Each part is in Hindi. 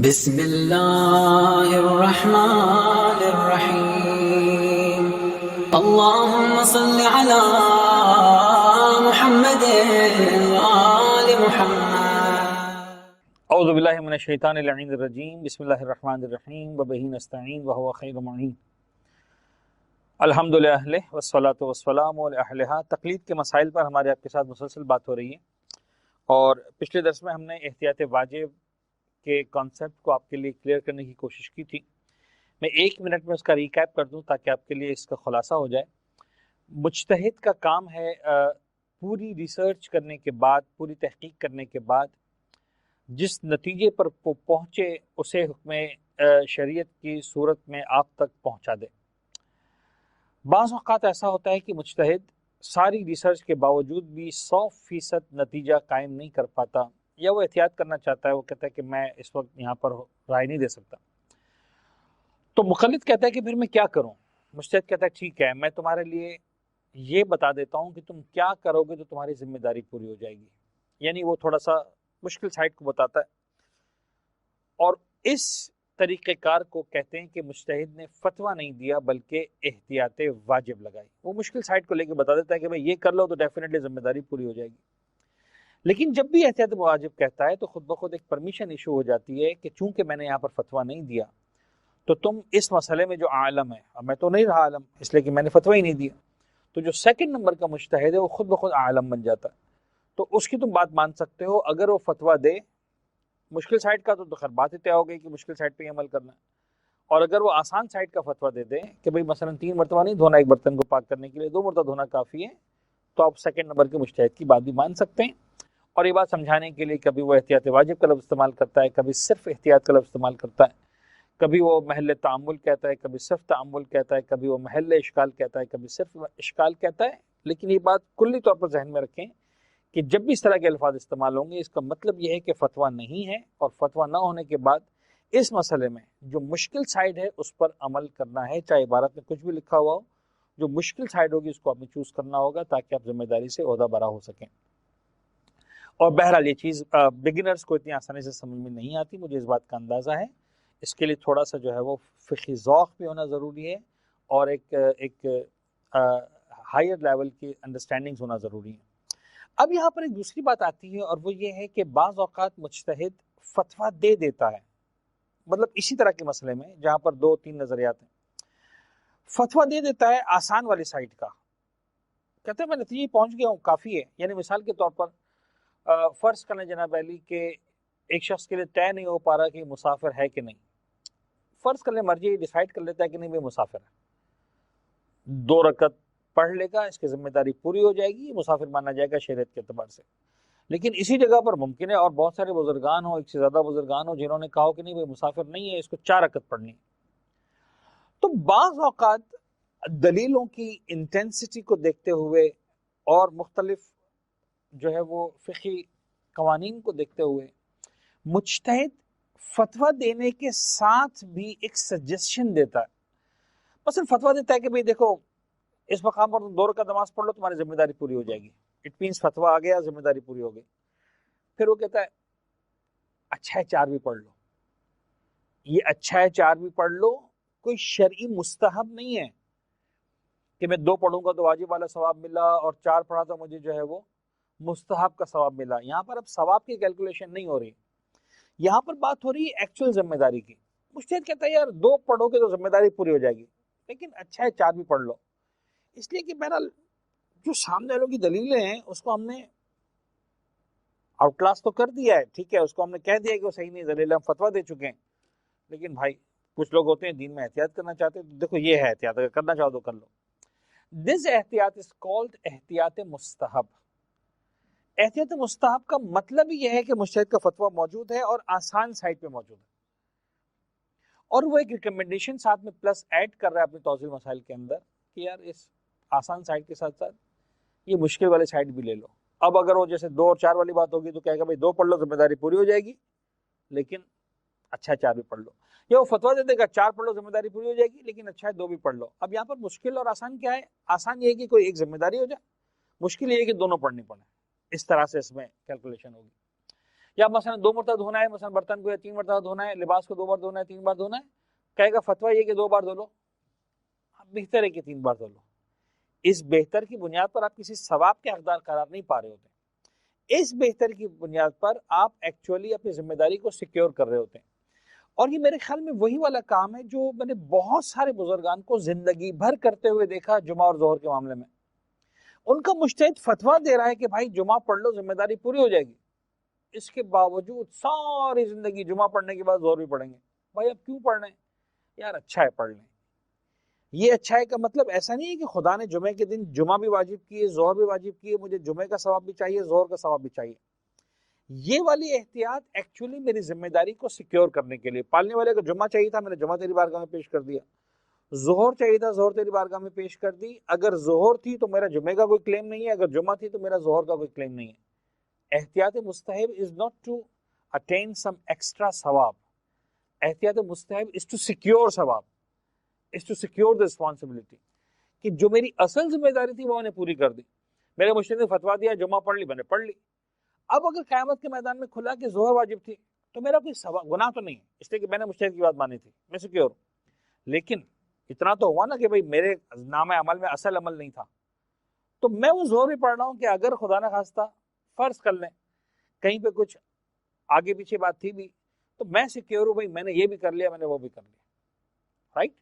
बिस्मिल्लाहिर्रहमानिर्रहीम। अल्लाहुम्मा सल्लि अला मुहम्मद व आलि मुहम्मद। औज़ु बिल्लाहि मिनश शैतानिर रजीम। बिस्मिल्लाहिर रहमानिर रहीम व बिही नस्तईन व हुवा खैरुल मुईन। अल्हम्दुलिल्लाह वस्सलातु वस्सलामु अला अहलिहा। तक़लीद के मसाइल पर हमारे आपके साथ मुसलसल बात हो रही है और पिछले दर्स में हमने एहतियात वाजिब के कॉन्सेप्ट को आपके लिए क्लियर करने की कोशिश की थी। मैं 1 मिनट में उसका रिकैप कर दूं ताकि आपके लिए इसका खुलासा हो जाए। मुज्तहिद का काम है पूरी रिसर्च करने के बाद, पूरी तहकीक करने के बाद जिस नतीजे पर वो पहुँचे उसे हुक्म शरीयत की सूरत में आप तक पहुँचा दे। बाज़ औक़ात ऐसा होता है कि मुज्तहिद सारी रिसर्च के बावजूद भी 100% नतीजा कायम नहीं कर पाता, या वो एहतियात करना चाहता है। वो कहता है कि मैं इस वक्त यहाँ पर राय नहीं दे सकता। तो मुक़ल्लिद कहता है कि फिर मैं क्या करूँ। मुज्तहिद कहता है ठीक है, मैं तुम्हारे लिए ये बता देता हूँ कि तुम क्या करोगे तो तुम्हारी जिम्मेदारी पूरी हो जाएगी। यानी वो थोड़ा सा मुश्किल साइड को बताता है और इस तरीक़ेकार को कहते हैं कि मुज्तहिद ने फतवा नहीं दिया बल्कि एहतियात वाजिब लगाई। वो मुश्किल साइड को लेकर बता देता है कि भाई ये कर लो तो डेफिनेटली जिम्मेदारी पूरी हो जाएगी। लेकिन जब भी एहतियात वाजिब कहता है तो खुद ब खुद एक परमिशन इशू हो जाती है कि चूंकि मैंने यहाँ पर फतवा नहीं दिया तो तुम इस मसले में जो आलम है, अब मैं तो नहीं रहा आलम इसलिए कि मैंने फतवा ही नहीं दिया, तो जो सेकंड नंबर का मुज्तहिद है वो खुद ब खुद आलम बन जाता है। तो उसकी तुम बात मान सकते हो। अगर वो फतवा दे मुश्किल साइड का तो खैर बात ही तय हो गई कि मुश्किल साइड पे अमल करना है। और अगर वो आसान साइड का फतवा दे दे कि भाई मसलन 3 मरतबा नहीं धोना एक बर्तन को पाक करने के लिए, 2 मरतबा धोना काफ़ी है, तो आप सेकंड नंबर के मुज्तहिद की बात भी मान सकते हैं। और ये बात समझाने के लिए कभी वो एहतियात वाजिब का लफ्ज़ इस्तेमाल करता है, कभी सिर्फ एहतियात का लफ्ज़ इस्तेमाल करता है, कभी वो महल तामुल कहता है, कभी सिर्फ तामुल कहता है, कभी वो महल इश्काल कहता है, कभी सिर्फ इश्काल कहता है। लेकिन ये बात कुल्ली तौर पर जहन में रखें कि जब भी इस तरह के अल्फाज इस्तेमाल होंगे इसका मतलब यह है कि फतवा नहीं है, और फतवा ना होने के बाद इस मसले में जो मुश्किल साइड है उस पर अमल करना है, चाहे इबारत में कुछ भी लिखा हुआ हो। जो मुश्किल साइड होगी उसको आपने चूज़ करना होगा ताकि आप जिम्मेदारी से ओहदा बरा हो सकें। और बहरहाल ये चीज़ बिगिनर्स को इतनी आसानी से समझ में नहीं आती, मुझे इस बात का अंदाज़ा है। इसके लिए थोड़ा सा जो है वो फ़िक़ही ज़ौक़ भी होना ज़रूरी है और एक हायर लेवल की अंडरस्टैंडिंग्स होना ज़रूरी है। अब यहाँ पर एक दूसरी बात आती है और वो ये है कि बाज़ औक़ात मुज्तहिद फतवा दे देता है, मतलब इसी तरह के मसले में जहाँ पर 2-3 नज़रियात हैं, फतवा दे देता है आसान वाली साइड का। कहते हैं मैं नतीजे पहुँच गया हूँ, काफ़ी है। यानी मिसाल के तौर पर फ़र्ज़ कर लें जनाब अली के एक शख्स के लिए तय नहीं हो पा रहा कि मुसाफिर है कि नहीं। फ़र्ज़ कर लें मर्जी डिसाइड कर लेता है कि नहीं भाई मुसाफिर है, 2 रकत पढ़ लेगा, इसकी जिम्मेदारी पूरी हो जाएगी, मुसाफिर माना जाएगा शरीयत के एतबार से। लेकिन इसी जगह पर मुमकिन है और बहुत सारे बुजुर्गान हो, एक से ज़्यादा बुजुर्गान हो जिन्होंने कहा हो कि नहीं भाई मुसाफिर नहीं है, इसको 4 रकत पढ़नी है। तो बाज़ औक़ात दलीलों की इंटेंसिटी को देखते हुए और मुख्तलिफ जो है वो फ़िक़ही क़वानीन को देखते हुए मुज्तहिद फतवा देने के साथ भी एक सजेशन देता है। मसलन फतवा देता है कि भाई देखो इस मकाम पर तुम 2 रकात नमाज पढ़ लो, तुम्हारी जिम्मेदारी पूरी हो जाएगी। इट मीन्स फतवा आ गया, जिम्मेदारी पूरी हो गई। फिर वो कहता है अच्छा है 4 भी पढ़ लो। ये अच्छा है 4 भी पढ़ लो कोई शरई मुस्तहब नहीं है कि मैं 2 पढ़ूंगा तो वाजिब वाला सवाब मिला और 4 पढ़ा तो मुझे जो है वो मुस्तहब का सवाब मिला। यहाँ पर अब सवाब की कैलकुलेशन नहीं हो रही, यहाँ पर बात हो रही है एक्चुअल जिम्मेदारी की। मुज्तहिद कहता है यार 2 पढ़ोगे तो जिम्मेदारी पूरी हो जाएगी, लेकिन अच्छा है 4 भी पढ़ लो। इसलिए कि बहरहाल जो सामने वालों की दलीलें हैं उसको हमने आउटक्लास तो कर दिया है, ठीक है, उसको हमने कह दिया कि वो सही नहीं, दलील हम फतवा दे चुके हैं। लेकिन भाई कुछ लोग होते हैं दीन में एहतियात करना चाहते हैं, तो देखो ये है एहतियात, अगर करना चाहो तो कर लो। दिस एहतियात इज कॉल्ड एहतियात मुस्तहब। एहतियात मुस्तहब का मतलब ही यह है कि मुज्तहिद का फतवा मौजूद है और आसान साइड पे मौजूद है, और वो एक रिकमेंडेशन साथ में प्लस ऐड कर रहा है अपने तौज़ील मसाइल के अंदर कि यार इस आसान साइड के साथ साथ ये मुश्किल वाले साइड भी ले लो। अब अगर वो जैसे 2 और 4 वाली बात होगी तो कहेगा भाई 2 पढ़ लो जिम्मेदारी पूरी हो जाएगी, लेकिन अच्छा 4 भी पढ़ लो। या वो फतवा दे देगा 4 पढ़ लो जिम्मेदारी पूरी हो जाएगी, लेकिन अच्छा है 2 भी पढ़ लो। अब यहाँ पर मुश्किल और आसान क्या है? आसान ये है कि कोई एक जिम्मेदारी हो जाए, मुश्किल ये है कि दोनों पढ़नी पड़े। इस तरह से इसमें कैलकुलेशन होगी। या मसलन 2 मरतबा धोना है, मसलन बर्तन को, या 3 मरतबा धोना है, लिबास को 2 बार धोना है, 3 बार धोना है, कहेगा फतवा ये कि 2 बार धो लो, बेहतर है कि 3 बार धो लो। इस बेहतर की बुनियाद पर आप किसी सवाब के हकदार करार नहीं पा रहे होते। इस बेहतर की बुनियाद पर आप एक्चुअली अपनी जिम्मेदारी को सिक्योर कर रहे होते हैं। और ये मेरे ख्याल में वही वाला काम है जो मैंने बहुत सारे बुजुर्गान को जिंदगी भर करते हुए देखा जुमा और जोहर के मामले में। उनका मुज्तहिद फतवा दे रहा है कि भाई जुमा पढ़ लो, जिम्मेदारी पूरी हो जाएगी। इसके बावजूद सारी जिंदगी जुमा पढ़ने के बाद जोहर भी पढ़ेंगे। भाई अब क्यों पढ़ना है यार, अच्छा है पढ़ लें। ये अच्छा है का मतलब ऐसा नहीं है कि खुदा ने जुमे के दिन जुमा भी वाजिब किए, जोहर भी वाजिब किए, मुझे जुमे का सवाब भी चाहिए, जोहर का सवाब भी चाहिए। ये वाली एहतियात एक्चुअली मेरी जिम्मेदारी को सिक्योर करने के लिए। पालने वाले को जुमा चाहिए था, मैंने जुमा तेरी बारगाह में पेश कर दिया। जोहर चाहिए था, जोहर तेरी बारगाह में पेश कर दी। अगर जोहर थी तो मेरा जुमे का कोई क्लेम नहीं है, अगर जुमा थी तो मेरा जोहर का कोई क्लेम नहीं है। एहतियात मुस्तहब is not to attain some extra सवाब, एहतियात मुस्तहब इज टू सिक्योर सवाब, is to secure the responsibility, कि जो मेरी असल जिम्मेदारी थी वो मैंने पूरी कर दी। मेरे मुश्तिद ने फतवा दिया जुमा पढ़ ली, मैंने पढ़ ली। अब अगर क़यामत के मैदान में खुला कि जोहर वाजिब थी तो मेरा कोई गुनाह तो नहीं है, इसलिए कि मैंने मुश्तिद की बात मानी थी, मैं सिक्योर हूँ। लेकिन इतना तो हुआ ना कि भाई मेरे नामे अमल में असल अमल नहीं था, तो मैं वो जोहर भी पढ़ रहा हूँ कि अगर खुदा न खास्ता फर्ज कर लें कहीं पे कुछ आगे पीछे बात थी भी तो मैं सिक्योर हूँ, भाई मैंने ये भी कर लिया, मैंने वो भी कर लिया, राइट।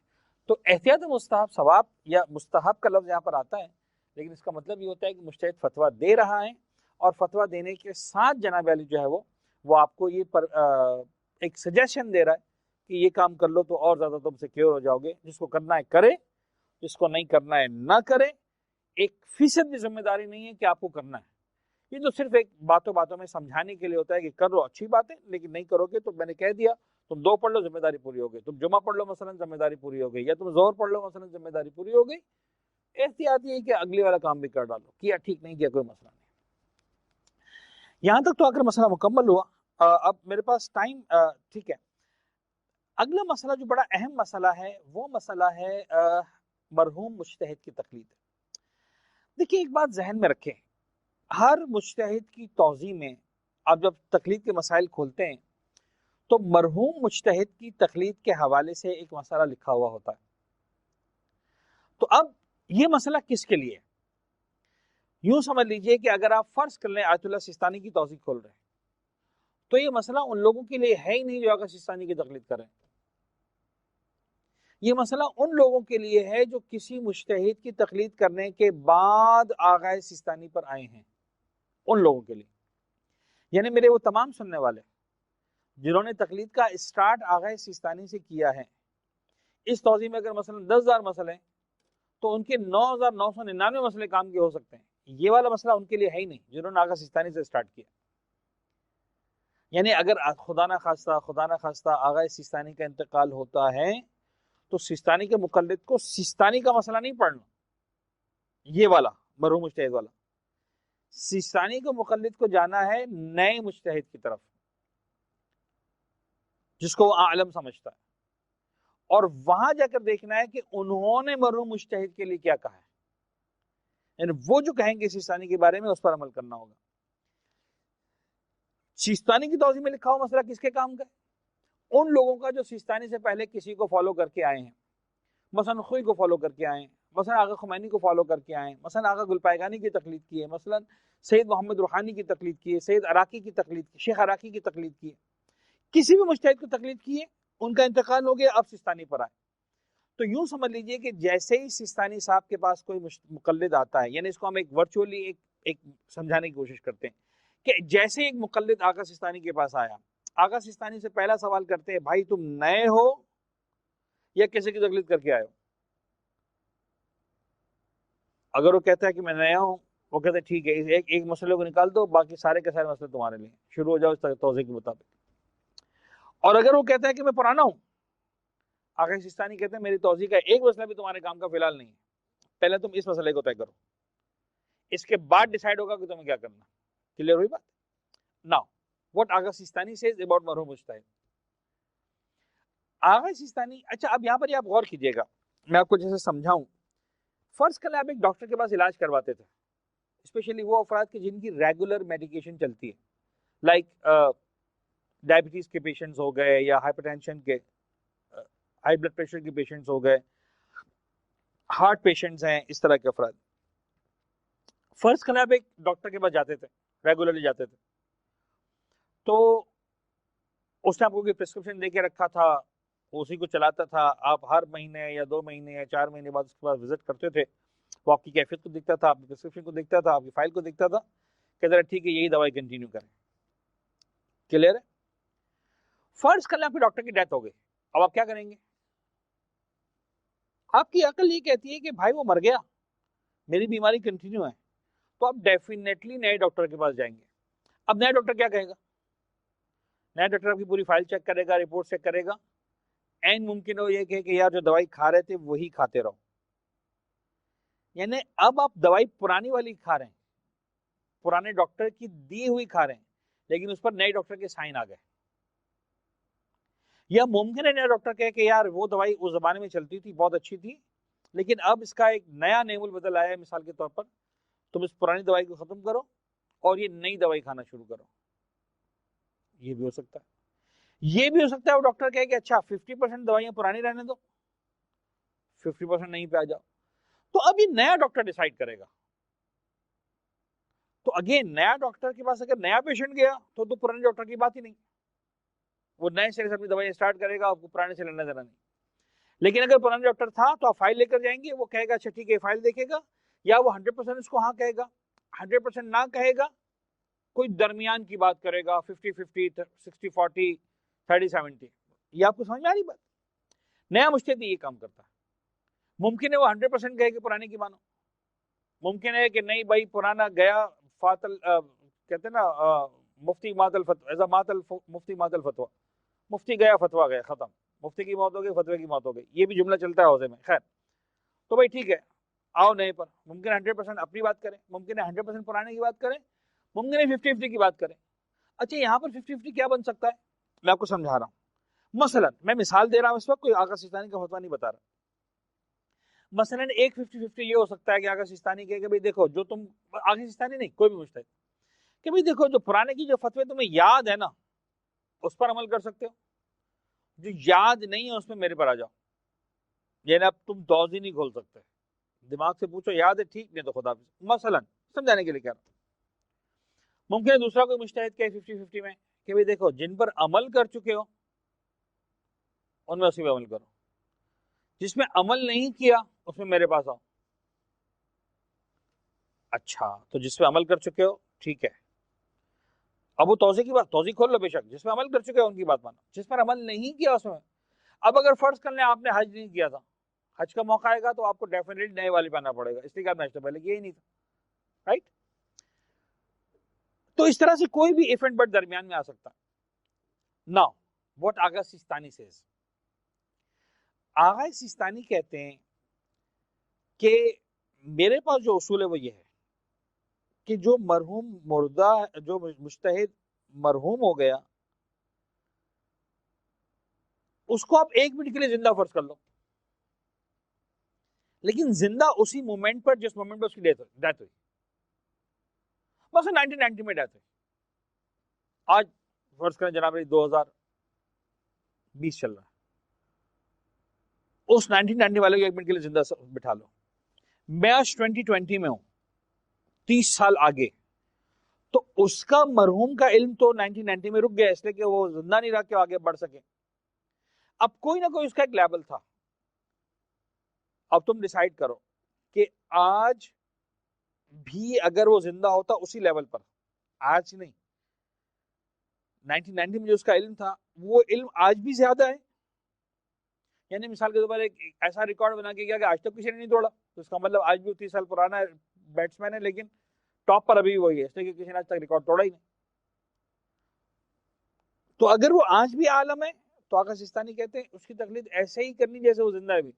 तो एहतियात मुस्तहब सवाब या मुस्तहब का लफ्ज़ यहाँ पर आता है, लेकिन इसका मतलब ये होता है कि मुज्तहिद फतवा दे रहा है और फतवा देने के साथ जनाब अली जो है वो आपको ये एक सजेशन दे रहा है कि ये काम कर लो तो और ज़्यादा तुम सिक्योर हो जाओगे। जिसको करना है करे, जिसको नहीं करना है ना करे। 1% भी जिम्मेदारी नहीं है कि आपको करना है, ये तो सिर्फ एक बातों बातों में समझाने के लिए होता है कि कर लो, अच्छी बात है, लेकिन नहीं करोगे तो मैंने कह दिया तुम 2 पढ़ लो जिम्मेदारी पूरी हो गई, तुम जुमा पढ़ लो मसलन जिम्मेदारी पूरी हो गई, या तुम जोहर पढ़ लो मसलन जिम्मेदारी पूरी हो गई। एहतियात ये कि अगली वाला काम भी कर डालो, किया ठीक नहीं किया कोई मसला नहीं। यहां तक तो आकर मसला मुकम्मल हुआ। अब मेरे पास टाइम ठीक है। अगला मसला जो बड़ा अहम मसला है वो मसला है मरहूम मुज्तहिद की तकलीद। देखिए एक बात जहन में रखें, हर मुज्तहिद की तौज़ी में आप जब तकलीद के मसाइल खोलते हैं तो मरहूम मुज्तहिद की तकलीद के हवाले से एक मसला लिखा हुआ होता है। तो अब ये मसला किसके लिए है? यूं समझ लीजिए कि अगर आप फर्ज कर लें आयतुल्लाह सिस्तानी की तौज़ी खोल रहे हैं तो ये मसला उन लोगों के लिए है ही नहीं जो आगा सिस्तानी की तकलीद करें। ये मसला उन लोगों के लिए है जो किसी मुज्तहिद की तकलीद करने के बाद आगा सिस्तानी पर आए हैं, उन लोगों के लिए। यानी मेरे वो तमाम सुनने वाले जिन्होंने तकलीद का स्टार्ट आगा सिस्तानी से किया है, इस तौज़ी में अगर मसलन 10,000 मसले तो उनके 9,999 मसले काम के हो सकते हैं। ये वाला मसला उनके लिए है ही नहीं जिन्होंने आगा सिस्तानी से स्टार्ट किया। यानी अगर खुदा ना खास्ता आगा सिस्तानी का इंतकाल होता है तो सिस्तानी के मुकल्लिद को सिस्तानी का मसला नहीं पढ़ना, ये वाला मरहूम मुज्तहिद वाला। सिस्तानी के मुकल्लिद को जाना है नए मुज्तहिद की तरफ जिसको वो आलम समझता है, और वहां जाकर देखना है कि उन्होंने मरहूम मुज्तहिद के लिए क्या कहा है। यानी वो जो कहेंगे सिस्तानी के बारे में उस पर अमल करना होगा। सिस्तानी की तौज़ी में लिखा हुआ मसला किसके काम का है? उन लोगों का जो सिस्तानी से पहले किसी को फॉलो करके आए हैं, मसलन खुई को फॉलो करके आए हैं, मसलन आगा खुमैनी को फॉलो करके आए हैं, मसलन आगा गुलपायगानी की तकलीद की है, मसलन सैयद मोहम्मद रूहानी की तकलीद की है, सैयद अराकी की तकलीद की, शेख अराकी की तकलीद की है, किसी भी मुज्तहिद को तकलीद की है, उनका इंतकाल हो गया, अब सिस्तानी पर आए। तो यूं समझ लीजिए कि जैसे ही सिस्तानी साहब के पास कोई मुकल्लिद आता है, यानी इसको हम एक वर्चुअली एक समझाने की कोशिश करते हैं कि जैसे एक मुकल्लिद आगा सिस्तानी के पास आया, आगा सिस्तानी से पहला सवाल करते हैं, भाई तुम नए हो या किसी की तकलीद करके आए हो? अगर वो कहता है कि मैं नया हूं, वो कहते हैं ठीक है, एक मसले को निकाल दो, बाकी सारे के सारे मसले तुम्हारे लिए, शुरू हो जाओ इस तौज़ी के मुताबिक। और अगर वो कहता है कि मैं पुराना हूं, आगा सिस्तानी कहते हैं मेरी तौज़ी का एक मसला भी तुम्हारे काम का फिलहाल नहीं है, पहले तुम इस मसले को तय करो, इसके बाद डिसाइड होगा कि तुम्हें क्या करना। क्लियर हुई बात? Now what Agha Sistani says about मरहूम मुज्तहिद। आगा सिस्तानी, अच्छा अब यहाँ पर ही आप गौर कीजिएगा, मैं आपको जैसे समझाऊं। फर्ज कर आप एक डॉक्टर के पास इलाज करवाते थे, स्पेशली वो अफराद के जिनकी रेगुलर मेडिकेशन चलती है, लाइक डायबिटीज़ के पेशेंट्स हो गए या हाइपरटेंशन के, हाई ब्लड प्रेशर के पेशेंट्स हो गए, हार्ट पेशेंट्स हैं, इस तरह के अफराद। फर्स्ट कल आप एक डॉक्टर के पास जाते थे, रेगुलरली जाते थे, तो उसने आपको कोई प्रिस्क्रिप्शन दे के रखा था, उसी को चलाता था, आप हर महीने या 2 महीने या 4 महीने बाद उसके पास विजिट करते थे, वो आपकी कैफियत को देखता था, आपकी प्रिस्क्रिप्शन को देखता था, आपकी फाइल को देखता था, कहता था ठीक है यही दवाई कंटिन्यू करें। क्लियर है? फर्स्ट कल आपके डॉक्टर की डेथ हो गई, अब आप क्या करेंगे? आपकी अकल ये कहती है कि भाई वो मर गया, मेरी बीमारी कंटिन्यू है, तो आप डेफिनेटली नए डॉक्टर के पास जाएंगे। अब नया डॉक्टर क्या कहेगा? नया डॉक्टर आपकी पूरी फाइल चेक करेगा, रिपोर्ट चेक करेगा, एन मुमकिन हो ये कहे कि यार जो दवाई खा रहे थे वही खाते रहो। यानी अब आप दवाई पुरानी वाली खा रहे हैं, पुराने डॉक्टर की दी हुई खा रहे हैं, लेकिन उस पर नए डॉक्टर के साइन आ गए। या मुमकिन है नया डॉक्टर कहे कि यार वो दवाई उस जमाने में चलती थी, बहुत अच्छी थी, लेकिन अब इसका एक नया नेमुल बदल आया है, मिसाल के तौर पर तुम इस पुरानी दवाई को खत्म करो और ये नई दवाई खाना शुरू करो। ये भी हो सकता है। ये भी हो सकता है वो डॉक्टर कहे कि अच्छा 50% दवाइयां पुरानी रहने दो, 50% नहीं पे आ जाओ। तो अब ये नया डॉक्टर डिसाइड करेगा। तो अगेन नया डॉक्टर के पास अगर नया पेशेंट गया तो पुराने डॉक्टर की बात ही नहीं, वो नए सिरे से अपनी दवाई स्टार्ट करेगा, आपको पुराने से लेना देना नहीं। लेकिन अगर पुराना डॉक्टर था तो आप फाइल लेकर जाएंगे, वो कहेगा अच्छा ठीक है फाइल देखेगा, या वो 100% उसको हाँ कहेगा, 100% ना कहेगा, कोई दरमियान की बात करेगा, 50-50, 60-40, 30-70। ये आपको समझ में आ रही बात? नया मुश्तैदी ये काम करता है। मुमकिन है वो 100% कहे कि पुराने की मानो, मुमकिन है कि नहीं भाई पुराना गया फातल, कहते हैं ना मुफ्ती मातल फतवा, एजा मातल मुफ्ती मातल फतवा, मुफ्ती गया फतवा गया, खत्म, मुफ्ती की मौत हो गई, फतवे की मौत हो गई, ये भी जुमला चलता है हौजे में। खैर, तो भाई ठीक है, आओ नए पर। मुमकिन 100% अपनी बात करें, मुमकिन है 100% पुराने की बात करें, मुमकिन है 50-50 की बात करें। अच्छा यहाँ पर 50-50 क्या बन सकता है, मैं आपको समझा रहा हूँ। मसलन मैं मिसाल दे रहा हूँ इस वक्त, कोई आगा सिस्तानी का फतवा नहीं बता रहा। मसलन एक 50-50 ये हो सकता है कि आगा सिस्तानी कहे कि भाई देखो जो तुम, आगा सिस्तानी नहीं कोई भी मुश्तहिद, कि भाई देखो जो पुराने की जो फतवे तुम्हें याद है ना उस पर अमल कर सकते हो, जो याद नहीं है उसमें मेरे पर आ जाओ। यानी अब तुम दौज ही नहीं खोल सकते, दिमाग से पूछो याद है ठीक, नहीं तो खुदा। मसलन समझाने के लिए कह रहा हूं, मुमकिन है दूसरा कोई मुश्तहिद कहे 50-50 में कि भाई देखो जिन पर अमल कर चुके हो उनमें उसी पे अमल करो, जिसमें अमल नहीं किया उसमें मेरे पास आओ। अच्छा तो जिसमें अमल कर चुके हो ठीक है, अब वो तौज़ी की बात, तौज़ी खोल लो बेशक, जिसमें अमल कर चुके हो उनकी बात मानो, जिस पर अमल नहीं किया उसमें। अब अगर फर्ज कर लें आपने हज नहीं किया था, हज का मौका आएगा तो आपको डेफिनेटली नए वाले पहनना पड़ेगा, इसलिए आपने हज तो पहले किया ही नहीं था, राइट? तो इस तरह से कोई भी इफ एंड बट दरमियान में आ सकता है। Now what Agha Sistani says, Agha Sistani कहते हैं कि मेरे पास जो उसूल है वो ये है कि जो मरहूम मुर्दा, जो मुज्तहिद मरहूम हो गया उसको आप 1 मिनट के लिए जिंदा फर्ज कर लो, लेकिन जिंदा उसी मोमेंट पर जिस मोमेंट पर उसकी डेथ हुई। बस 1990 में डेथ हुई, आज फर्ज करें जनाब 2020 चल रहा है, उस 1990 वाले को 1 मिनट के लिए जिंदा बिठा लो। मैं आज 2020 में हूं, 30 साल आगे, तो उसका मरहूम का इल्म तो 1990 में रुक गया, इसलिए कि वो जिंदा नहीं रह के आगे बढ़ सके। अब कोई ना कोई उसका एक लेवल था। अब तुम डिसाइड करो कि आज भी अगर वो जिंदा होता उसी लेवल पर, आज नहीं, 1990 में जो उसका इल्म था वो इल्म आज भी ज्यादा है। यानी मिसाल के तौर पर एक ऐसा रिकॉर्ड बना के गया कि आज तक किसी ने नहीं तोड़ा, तो इसका मतलब आज भी 30 साल पुराना बैट्समैन है, लेकिन टॉप पर अभी भी वही है, इसलिए कि किसी ने आज तक रिकॉर्ड तोड़ा ही नहीं। तो अगर वो आज भी आलम है तो आगा सिस्तानी कहते हैं उसकी तकलीद ऐसे ही करनी जैसे वो जिंदा है भी।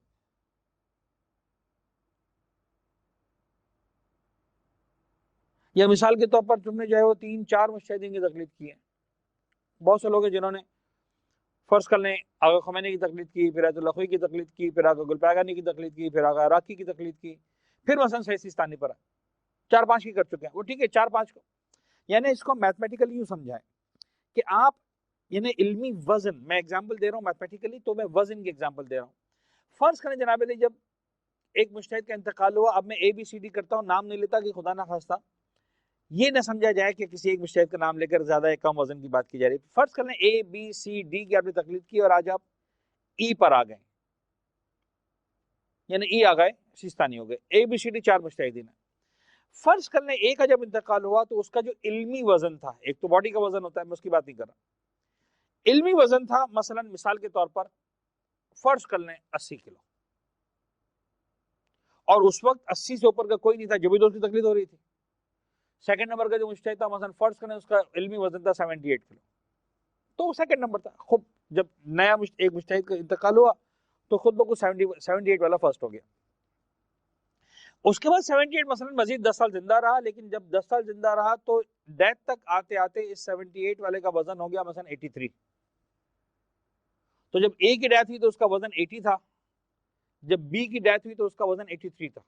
या मिसाल के तौर पर तुमने जो है वो 3-4 मुश्तहिदीन की तकलीद की है। बहुत से लोग हैं जिन्होंने फर्ज कर लें आगा खमैनी की तकलीद की, फिर आयतुल्लाह ख़ुई की तकलीद की, फिर आगा गुलपागानी की तकलीद की, फिर आगा इराकी की तकलीद की, फिर मसलन सईद सिस्तानी पर 4-5 की कर चुके हैं। वो ठीक है 4-5 को, यानी इसको मैथमेटिकली यूं समझाएं कि आप यानी इल्मी वजन, मैं एग्जांपल दे रहा हूँ मैथमेटिकली, तो मैं वजन की एग्जांपल दे रहा हूँ। फर्ज करें जनाब अली, जब एक मुजतहिद का इंतकाल हुआ, अब मैं ABCD करता हूँ, नाम नहीं लेता कि खुदा ना खास्ता ये ना समझा जाए कि किसी एक मुजतहिद का नाम लेकर ज्यादा या कम वजन की बात की जा रही है। फर्ज कर लें ABCD की आपने तकलीद की और आज आप E पर आ गए, यानी E आ गए, सिस्तानी हो गए। ABCD 4 मुजतहिदीन है। फर्ज कर लें एक का जब इंतकाल हुआ तो उसका जो इल्मी वजन था, एक तो बॉडी का वजन होता है, मैं उसकी बात नहीं कर रहा, इल्मी वजन था मसलन मिसाल के तौर पर फर्ज कर लें 80 किलो, और उस वक्त 80 से ऊपर का कोई नहीं था, जब भी तो उसकी तकलीफ हो रही थी। सेकंड नंबर का जो मुजतहिद था मसलन फर्ज करें उसका इल्मी वजन था 78 किलो, तो सेकंड नंबर था। खूब, जब नया एक मुजतहिद का इंतकाल हुआ तो खुद ब खुद 78 वाला फर्स्ट हो गया। उसके बाद 78 मसलन मजीद 10 साल जिंदा रहा, लेकिन जब 10 साल जिंदा रहा तो डेथ तक आते आते इस 78 वाले का वजन हो गया मसलन 83। तो जब A की डेथ हुई तो उसका वजन 80 था, जब B की डेथ हुई तो उसका वजन 83 था।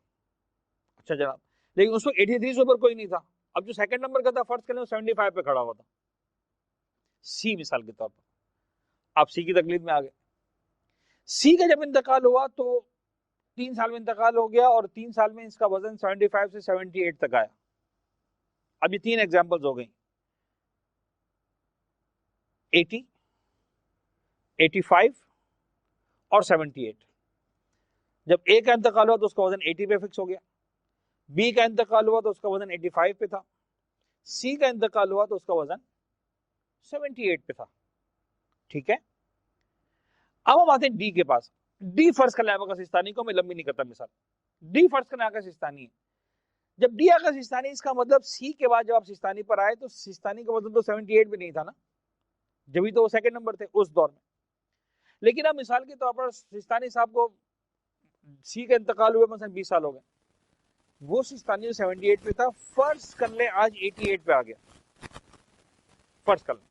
अच्छा जनाब, लेकिन उस वक्त 83 से ऊपर कोई नहीं था। अब जो सेकंड नंबर का था फर्ज करें 75 पे खड़ा हुआ था, C मिसाल के तौर पर। आप C की तकलीफ में आ गए। C का जब इंतकाल हुआ तो 3 साल में इंतकाल हो गया और 3 साल में इसका वजन 75 से 78 तक आया। अब ये 3 एग्जांपल्स हो गई, 80, 85 और 78। जब A का इंतकाल हुआ तो उसका वजन 80 पे फिक्स हो गया, B का इंतकाल हुआ तो उसका वजन 85 पे था, C का इंतकाल हुआ तो उसका वजन 78 पे था। ठीक है, अब हम आते हैं D के पास। D फर्ज कर आका सिस्तानी को, मैं लंबी नहीं करता मिसाल, D फर्ज कर आका सिस्तानी है। जब D आका सिस्तानी, इसका मतलब C के बाद जब आप सिस्तानी पर आए तो सिस्तानी का वजन तो 78 भी नहीं था ना, जब भी तो वो सेकंड नंबर थे उस दौर में। लेकिन अब मिसाल के तौर पर सिस्तानी साहब को C का इंतकाल हुए मतलब 20 साल हो गए, वो सिस्तानी 78 पे था, फर्ज कर ले आज 88 पे आ गया। फर्ज कर ले,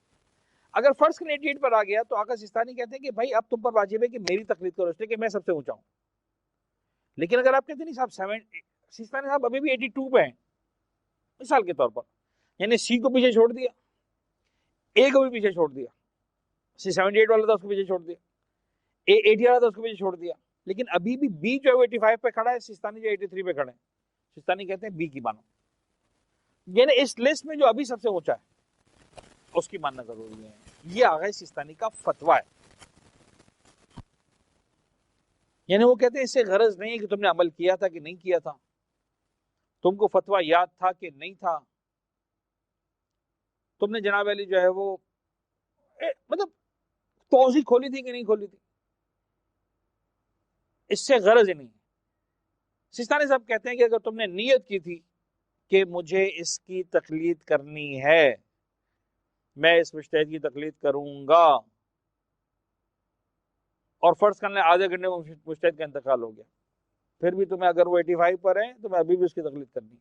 अगर फर्ज कर 88 पर आ गया तो आका सिस्तानी कहते हैं कि भाई अब तुम पर वाजिब है कि मेरी तकलीद करो, इसलिए कि मैं सबसे ऊंचा हूं। लेकिन अगर आप कहते नहीं साहब सिस्तानी साहब अभी भी 82 पे हैं मिसाल के तौर पर, यानी C को पीछे छोड़ दिया, A को भी पीछे छोड़ दिया, C 78 वाला था उसको पीछे छोड़ दिया, A 80 वाला था उसको पीछे छोड़ दिया, लेकिन अभी भी B जो है 85 पे खड़ा है, सिस्तानी जो 83 पे खड़े हैं। सिस्तानी कहते हैं B की मानो, यानी इस लिस्ट में जो अभी सबसे ऊंचा है उसकी मानना जरूरी है। ये आगा सिस्तानी का फतवा है, यानी वो कहते हैं इससे गरज नहीं है कि तुमने अमल किया था कि नहीं किया था, तुमको फतवा याद था कि नहीं था, तुमने जनाब अली जो है वो मतलब तौज़ी खोली थी कि नहीं खोली थी, इससे गरज ही नहीं है। सिस्तानी साहब कहते हैं कि अगर तुमने नियत की थी कि मुझे इसकी तकलीद करनी है, मैं इस मुजतहिद की तकलीद करूंगा, और फर्ज करने आधे घंटे में मुजतहिद का इंतकाल हो गया, फिर भी तुम्हें अगर वो 85 पर है तो मैं अभी भी उसकी तकलीद करनी है।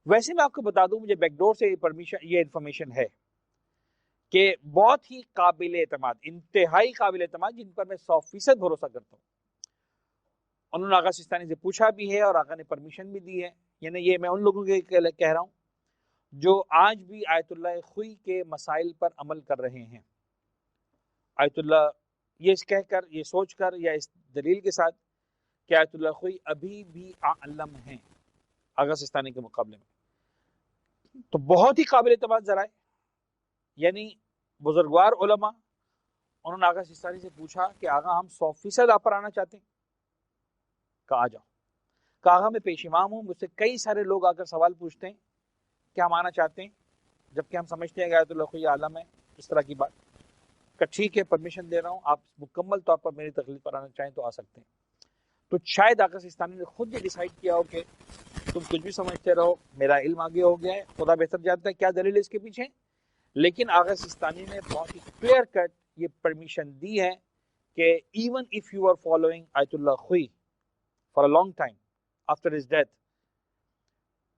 वैसे मैं आपको बता दूं, मुझे बैकडोर से ये इंफॉर्मेशन है कि बहुत ही काबिल एतमाद, इंतहाई काबिल एतमाद, जिन पर मैं 100% भरोसा करता हूँ, उन्होंने आगा सिस्तानी से पूछा भी है और आगा ने परमिशन भी दी है। यानी ये मैं उन लोगों के कह रहा हूँ जो आज भी आयतुल्लाह खुई के मसाइल पर अमल कर रहे हैं। आयतुल्लाह ये कहकर, ये सोचकर या इस दलील के साथ कि आयतुल्लाह खुई अभी भी आलम हैं आगा सिस्तानी के मुकाबले में, तो बहुत ही काबिल एतमाद ज़राए, यानी बुजुर्गवार उलमा, उन्होंने आगा सिस्तानी से पूछा कि आगा हम 100% आप पर आना चाहते हैं, कहा आ जाओ। कहा मैं पेश इमाम हूँ, मुझसे कई सारे लोग आकर सवाल पूछते हैं कि हम आना चाहते हैं, जबकि हम समझते हैं कि आयतुल्लाह खुई आलम है, इस तरह की बात का। ठीक है, परमिशन दे रहा हूँ, आप मुकम्मल तौर पर मेरी तकलीफ पर आना चाहें तो आ सकते हैं। तो शायद आगा सिस्तानी ने खुद ये डिसाइड किया हो कि तुम कुछ भी समझते रहो, मेरा इल्म आगे हो गया है, खुदा बेहतर जानता है क्या दलील इसके पीछे। लेकिन आगा सिस्तानी ने बहुत ही क्लियर कट ये परमिशन दी है कि even if you are following Ayatollah Khoei for a long time after his death,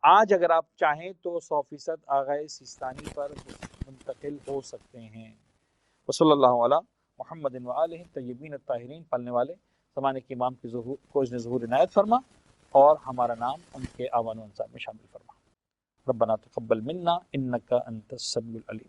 आज अगर आप चाहें तो 100% आगा सिस्तानी पर मुंतकिल हो सकते हैं। वसल्लल्लाहु अला मुहम्मदिन व आलिहि तय्यबीन अत्ताहिरीन, पढ़ने वाले ज़माने के इमाम की को ज़हूर इनायत फरमा और हमारा नाम उनके आवान अंसार में शामिल फरमा। रब्बना तक़ब्बल मिन्ना इन्नका अंतस समीउल अलीम।